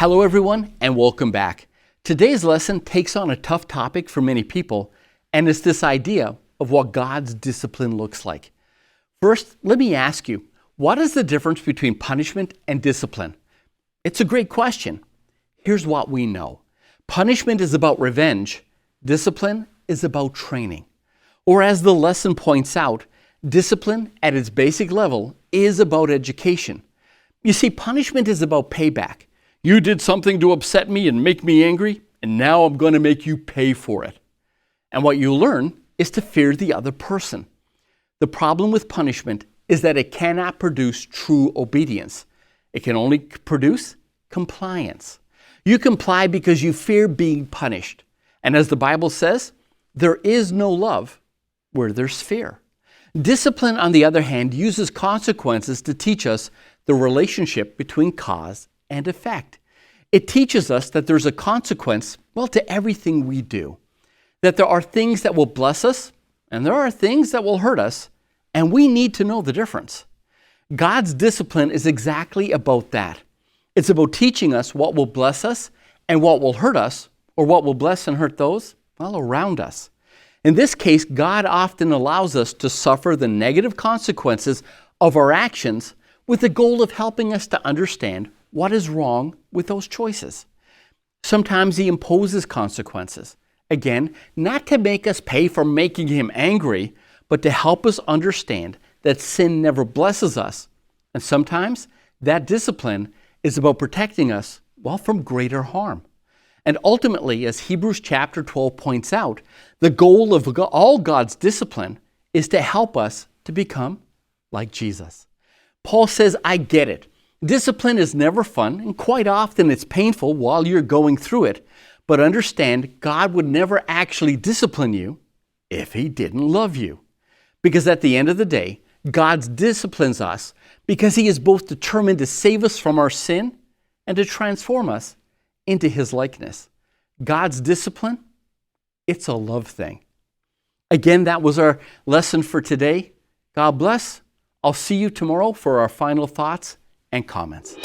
Hello everyone and welcome back. Today's lesson takes on a tough topic for many people, and it's this idea of what God's discipline looks like. First, let me ask you, what is the difference between punishment and discipline? It's a great question. Here's what we know. Punishment is about revenge. Discipline is about training. Or as the lesson points out, discipline at its basic level is about education. You see, punishment is about payback. You did something to upset me and make me angry, and now I'm going to make you pay for it. And what you learn is to fear the other person. The problem with punishment is that it cannot produce true obedience. It can only produce compliance. You comply because you fear being punished. And as the Bible says, there is no love where there's fear. Discipline, on the other hand, uses consequences to teach us the relationship between cause and effect. It teaches us that there's a consequence, to everything we do. That there are things that will bless us, and there are things that will hurt us, and we need to know the difference. God's discipline is exactly about that. It's about teaching us what will bless us and what will hurt us, or what will bless and hurt those, around us. In this case, God often allows us to suffer the negative consequences of our actions with the goal of helping us to understand what is wrong with those choices. Sometimes He imposes consequences. Again, not to make us pay for making Him angry, but to help us understand that sin never blesses us. And sometimes that discipline is about protecting us, from greater harm. And ultimately, as Hebrews chapter 12 points out, the goal of all God's discipline is to help us to become like Jesus. Paul says, I get it. Discipline is never fun, and quite often it's painful while you're going through it. But understand, God would never actually discipline you if He didn't love you. Because at the end of the day, God disciplines us because He is both determined to save us from our sin and to transform us into His likeness. God's discipline, it's a love thing. Again, that was our lesson for today. God bless. I'll see you tomorrow for our final thoughts and comments.